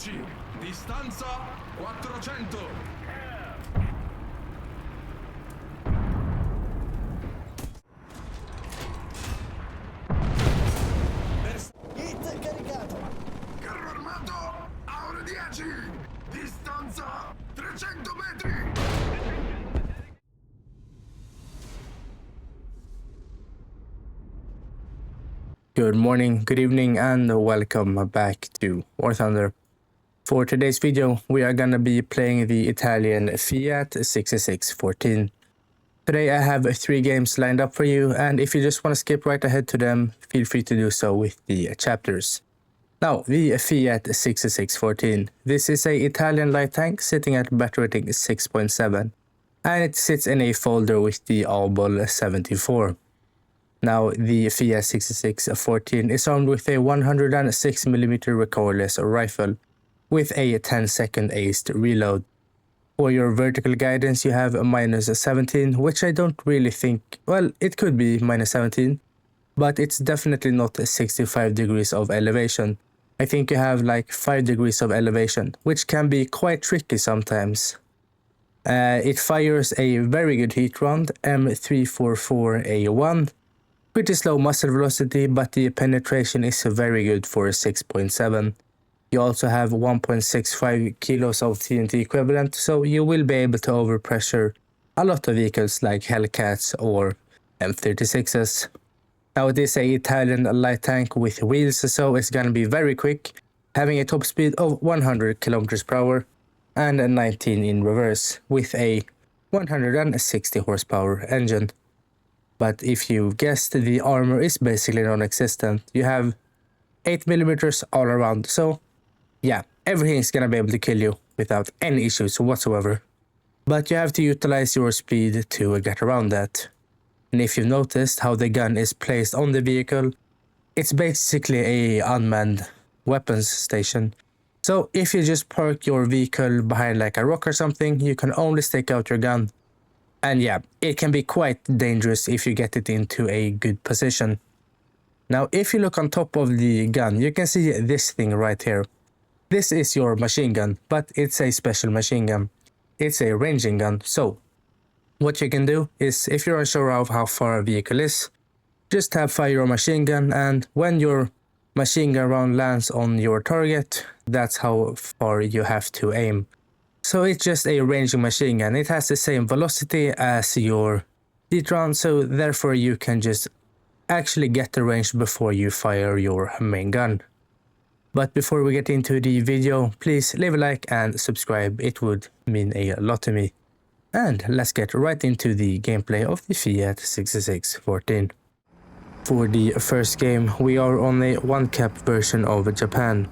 10, distanza 400. Hit caricato. Carro armato a ore 10, distanza 300 metri. Good morning, good evening, and welcome back to War Thunder. For today's video, we are gonna be playing the Italian Fiat 6614. Today I have 3 games lined up for you, and if you just want to skip right ahead to them, feel free to do so with the chapters. Now, the Fiat 6614. This is a Italian light tank sitting at battery rating 6.7, and it sits in a folder with the Albol 74. Now, the Fiat 6614 is armed with a 106mm recoilless rifle with a 10-second aced reload. For your vertical guidance, you have a -17, which I don't really think, well, it could be -17, but it's definitely not 65 degrees of elevation. I think you have like 5 degrees of elevation, which can be quite tricky sometimes. It fires a very good heat round, M344A1. Pretty slow muzzle velocity, but the penetration is very good for 6.7. You also have 1.65 kilos of TNT equivalent, so you will be able to overpressure a lot of vehicles like Hellcats or M36s. Now it is a Italian light tank with wheels, so it's gonna be very quick, having a top speed of 100 km/h and a 19 in reverse with a 160 horsepower engine. But if you guessed, the armor is basically non-existent. You have 8mm all around, so yeah, everything is gonna be able to kill you without any issues whatsoever. But you have to utilize your speed to get around that. And if you've noticed how the gun is placed on the vehicle, it's basically a unmanned weapons station. So if you just park your vehicle behind like a rock or something, you can only stick out your gun. And yeah, it can be quite dangerous if you get it into a good position. Now, if you look on top of the gun, you can see this thing right here. This is your machine gun, but it's a special machine gun. It's a ranging gun, so what you can do is, if you're unsure of how far a vehicle is, just fire your machine gun, and when your machine gun round lands on your target, that's how far you have to aim. So it's just a ranging machine gun. It has the same velocity as your heat round, so therefore you can just actually get the range before you fire your main gun. But before we get into the video, please leave a like and subscribe. It would mean a lot to me. And let's get right into the gameplay of the Fiat 6614. For the first game, we are on a 1-cap version of Japan.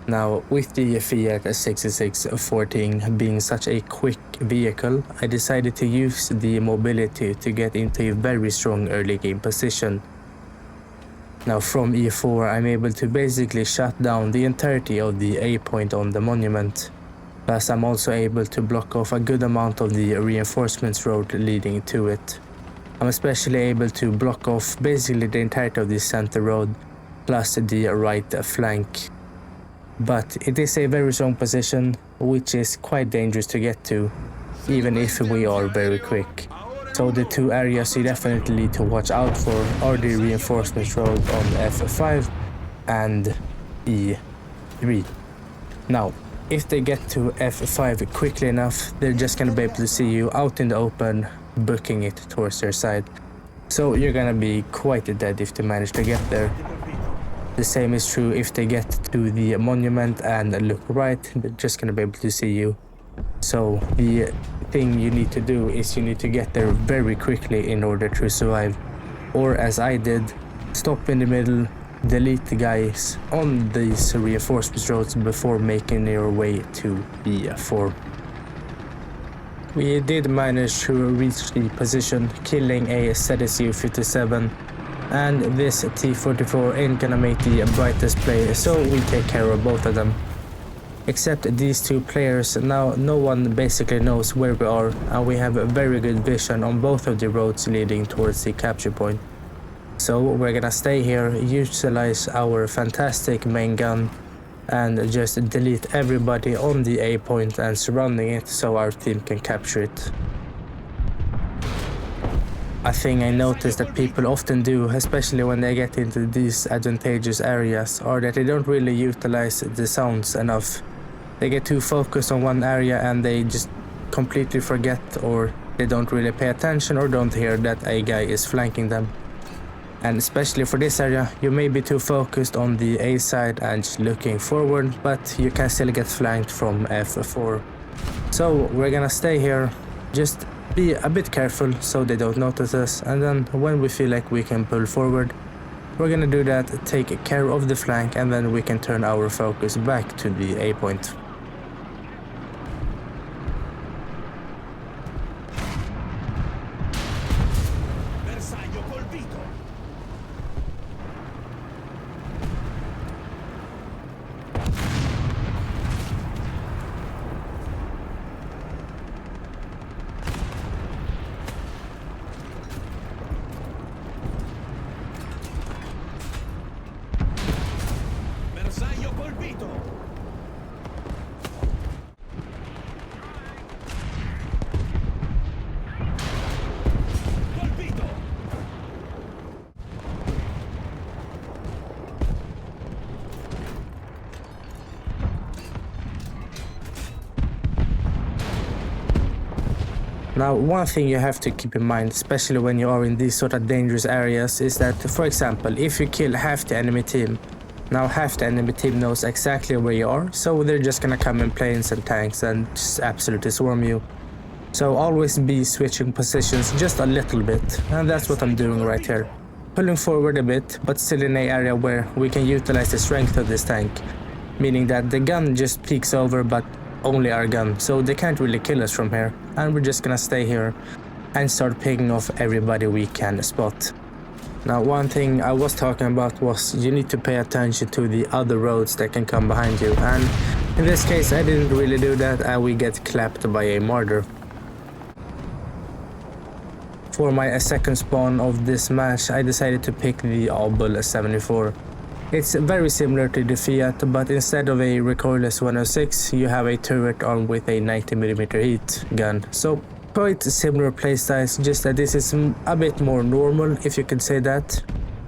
Now, with the Fiat 6614 being such a quick vehicle, I decided to use the mobility to get into a very strong early game position. Now, from E4, I'm able to basically shut down the entirety of the A point on the monument. Plus, I'm also able to block off a good amount of the reinforcements road leading to it. I'm especially able to block off basically the entirety of the center road, plus the right flank. But it is a very strong position, which is quite dangerous to get to, even if we are very quick. So the 2 areas you definitely need to watch out for are the reinforcements road on F5 and E3. Now, if they get to F5 quickly enough, they're just gonna be able to see you out in the open, booking it towards their side. So you're gonna be quite dead if they manage to get there. The same is true if they get to the monument and look right, they're just gonna be able to see you. So the thing you need to do is you need to get there very quickly in order to survive. Or as I did, stop in the middle, delete the guys on these reinforcement roads before making your way to E4. We did manage to reach the position, killing a ZSU-57. And this T-44 ain't gonna make the brightest play, so we take care of both of them. Except these 2 players, now no one basically knows where we are, and we have a very good vision on both of the roads leading towards the capture point. So we're gonna stay here, utilize our fantastic main gun, and just delete everybody on the A point and surrounding it so our team can capture it. A thing I noticed that people often do, especially when they get into these advantageous areas, are that they don't really utilize the sounds enough. They get too focused on one area and they just completely forget, or they don't really pay attention or don't hear that a guy is flanking them. And especially for this area, you may be too focused on the A side and just looking forward, but you can still get flanked from F4. So we're gonna stay here, just be a bit careful so they don't notice us, and then when we feel like we can pull forward, we're gonna do that, take care of the flank, and then we can turn our focus back to the A point. Bersaglio colpito. Bersaglio colpito. Colpito. Now, one thing you have to keep in mind, especially when you are in these sort of dangerous areas, is that, for example, if you kill half the enemy team, now half the enemy team knows exactly where you are, so they're just gonna come in planes and tanks and just absolutely swarm you. So always be switching positions just a little bit, and that's what I'm doing right here. Pulling forward a bit, but still in an area where we can utilize the strength of this tank, meaning that the gun just peeks over, but only our gun, so they can't really kill us from here, and we're just gonna stay here and start picking off everybody we can spot. Now, one thing I was talking about was you need to pay attention to the other roads that can come behind you, and in this case I didn't really do that and we get clapped by a martyr. For my second spawn of this match, I decided to pick the Obel 74. It's very similar to the Fiat, but instead of a recoilless 106, you have a turret armed with a 90mm heat gun. So quite similar playstyles, just that this is a bit more normal, if you could say that.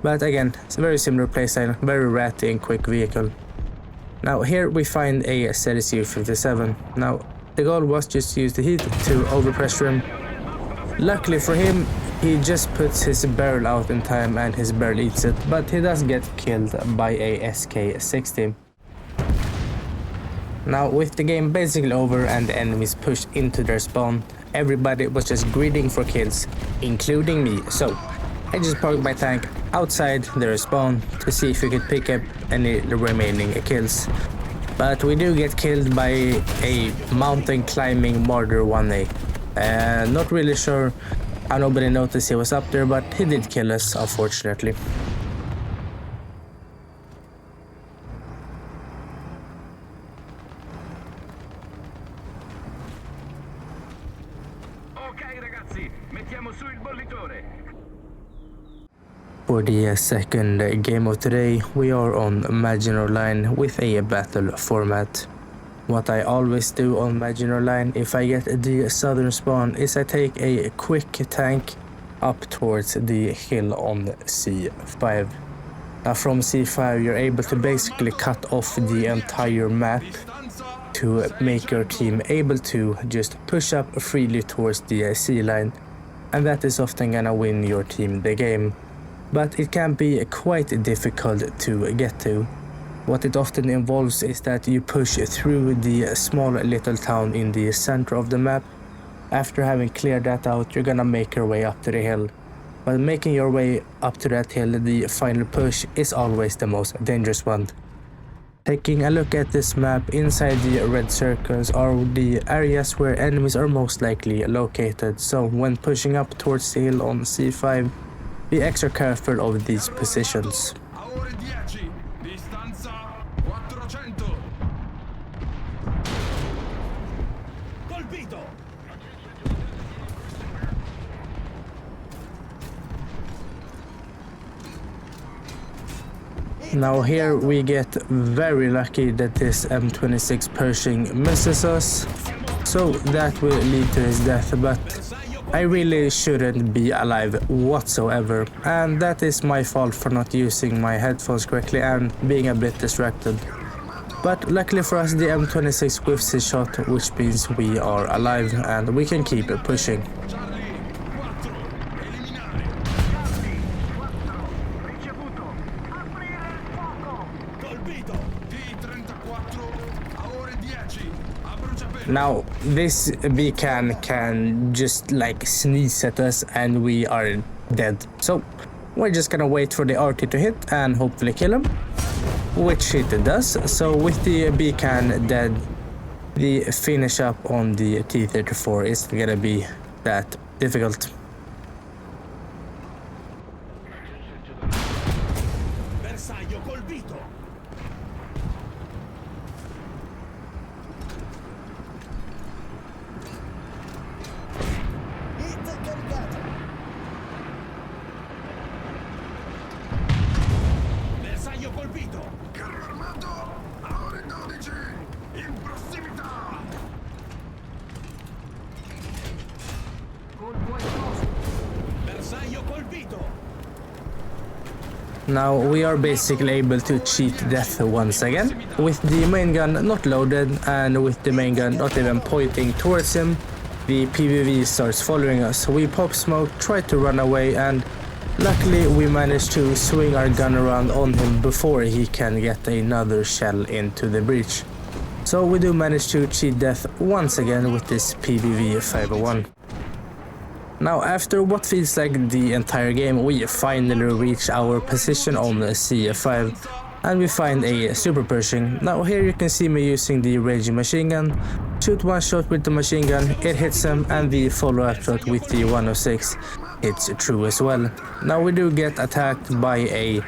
But again, it's a very similar playstyle, very ratty and quick vehicle. Now here we find a ZSU 57. Now the goal was just to use the heat to overpressure him. Luckily for him, he just puts his barrel out in time and his barrel eats it, but he does get killed by a SK-60. Now with the game basically over and the enemies pushed into their spawn, everybody was just greeting for kills, including me. So I just parked my tank outside their spawn to see if we could pick up any remaining kills. But we do get killed by a mountain climbing Marder 1A. Not really sure how nobody noticed he was up there, but he did kill us, unfortunately. Ok ragazzi, mettiamo su il bollitore. For the second game of today, we are on Maginot Line with a battle format. What I always do on Maginot Line if I get the southern spawn is I take a quick tank up towards the hill on C5. Now from C5 you're able to basically cut off the entire map to make your team able to just push up freely towards the C line, and that is often gonna win your team the game. But it can be quite difficult to get to. What it often involves is that you push through the small little town in the center of the map. After having cleared that out, you're gonna make your way up to the hill. But making your way up to that hill, the final push, is always the most dangerous one. Taking a look at this map, inside the red circles are the areas where enemies are most likely located. So when pushing up towards the hill on C5, be extra careful of these positions. ArmoredAvocado, distanza 400. Colpito. Now here we get very lucky that this M26 Pershing misses us, so that will lead to his death, but I really shouldn't be alive whatsoever, and that is my fault for not using my headphones correctly and being a bit distracted. But luckily for us, the M26 whiffs his shot, which means we are alive and we can keep pushing. Charlie 4, eliminare. Colpito! T34 a ore 10 a bruciapelo. Now this beacon can just like sneeze at us and we are dead. So we're just gonna wait for the RT to hit and hopefully kill him, which it does. So with the beacon dead, the finish up on the T34 isn't gonna be that difficult. Bersaglio colpito! Hit caricato! Bersaglio colpito! Carro armato a ore 12 in prossimità. Bersaglio colpito! Now we are basically able to cheat death once again, with the main gun not loaded and with the main gun not even pointing towards him. The PVV starts following us. We pop smoke, try to run away, and luckily we manage to swing our gun around on him before he can get another shell into the breach. So we do manage to cheat death once again with this PVV 501. Now after what feels like the entire game, we finally reach our position on the C5 and we find a super Pershing. Now here you can see me using the raging machine gun, shoot one shot with the machine gun, it hits him, and the follow-up shot with the 106 hits true as well. Now we do get attacked by a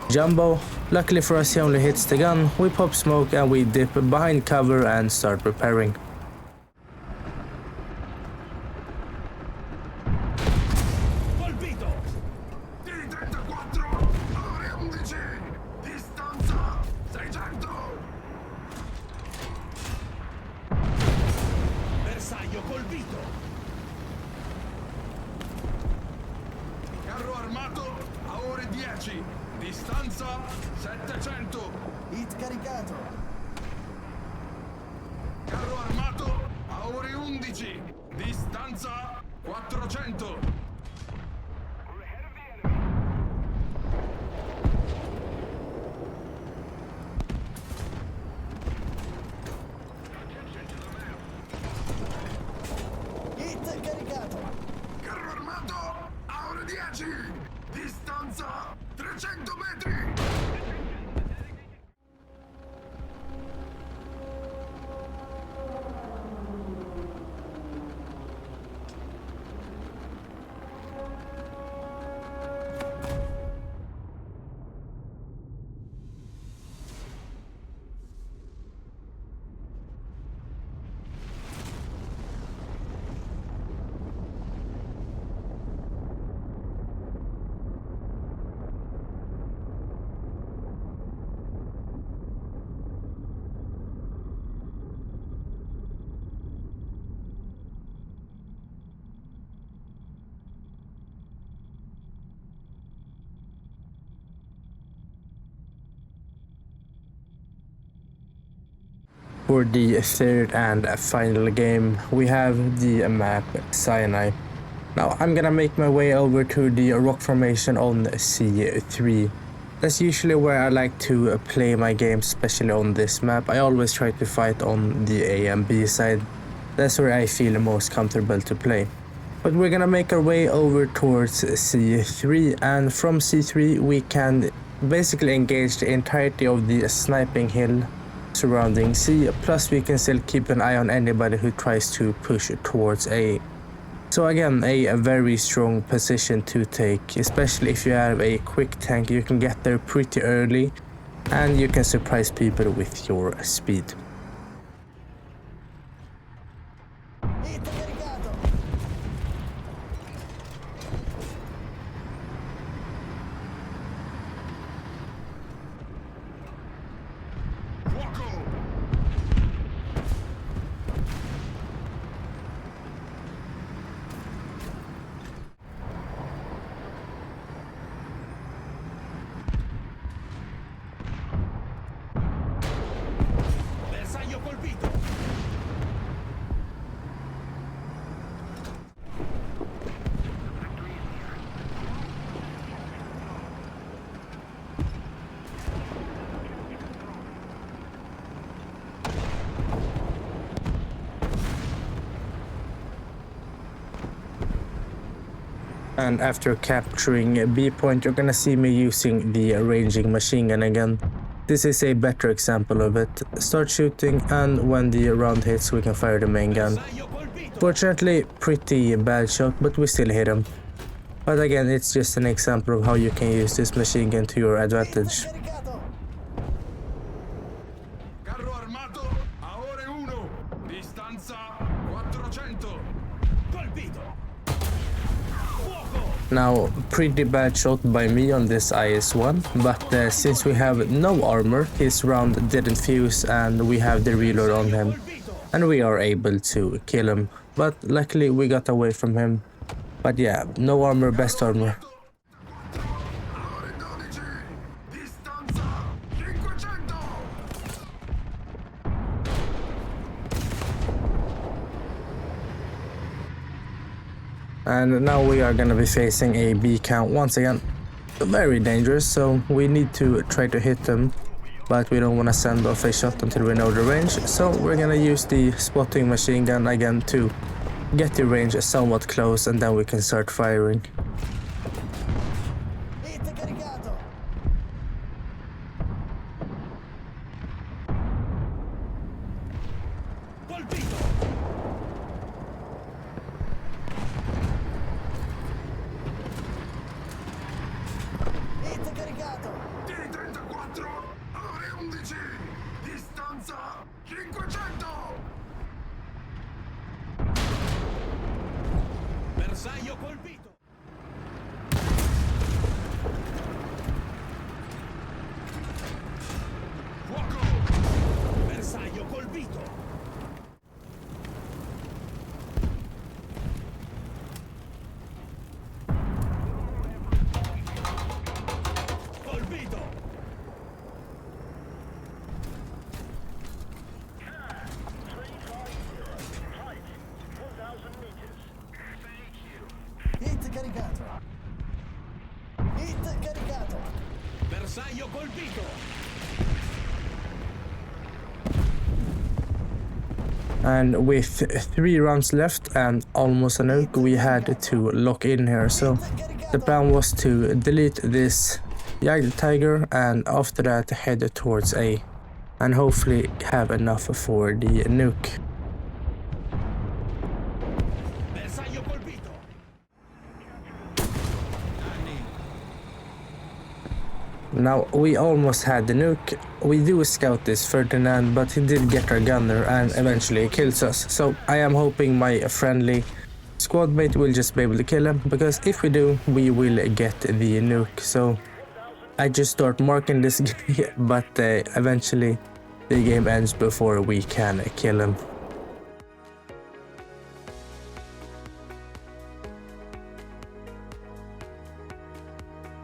jumbo. Luckily for us he only hits the gun, we pop smoke and we dip behind cover and start preparing. Colpito! T34 ore 11 distanza 600. Bersaglio colpito! Carro armato a ore 10 distanza 700. Hit caricato! Carro armato a ore 11 distanza 400. Hit caricato! Carro armato a ore 10 distanza 300 metri. For the third and final game, we have the map Sinai. Now I'm gonna make my way over to the rock formation on C3. That's usually where I like to play my games, especially on this map. I always try to fight on the A and B side. That's where I feel most comfortable to play. But we're gonna make our way over towards C3, and from C3 we can basically engage the entirety of the sniping hill surrounding C, plus we can still keep an eye on anybody who tries to push towards A. So again, a very strong position to take, especially if you have a quick tank. You can get there pretty early and you can surprise people with your speed. Bersaglio colpito! And after capturing a B point, you're gonna see me using the ranging machine gun again. This is a better example of it. Start shooting, and when the round hits we can fire the main gun. Bersaglio colpito! Fortunately, pretty bad shot, but we still hit him. But again, it's just an example of how you can use this machine gun to your advantage. Caricato! Carro armato a ore 1. Distanza 400. Colpito! Fuoco! Now, pretty bad shot by me on this IS-1, but since we have no armor, his round didn't fuse and we have the reload on him, and we are able to kill him. But luckily we got away from him. But yeah, no armor, best armor. A ore 12. Distanza 500. And now we are gonna be facing a B count once again. Very dangerous, so we need to try to hit them, but we don't want to send off a shot until we know the range, so we're gonna use the spotting machine gun again to get the range somewhat close, and then we can start firing. Hit caricato! Colpito! Hit caricato! T34 a ore 11. Distanza 500. Bersaglio colpito! Fuoco. Bersaglio colpito! Colpito! Hit caricato! Hit caricato! Bersaglio colpito! And with 3 rounds left and almost a nuke, we had to lock in here. So the plan was to delete this Tiger and after that head towards A and hopefully have enough for the nuke. Bersaglio colpito! Now we almost had the nuke. We do scout this Ferdinand, but he did get our gunner and eventually kills us. So I am hoping my friendly squad mate will just be able to kill him, because if we do, we will get the nuke. So I just start marking this guy, but eventually the game ends before we can kill him.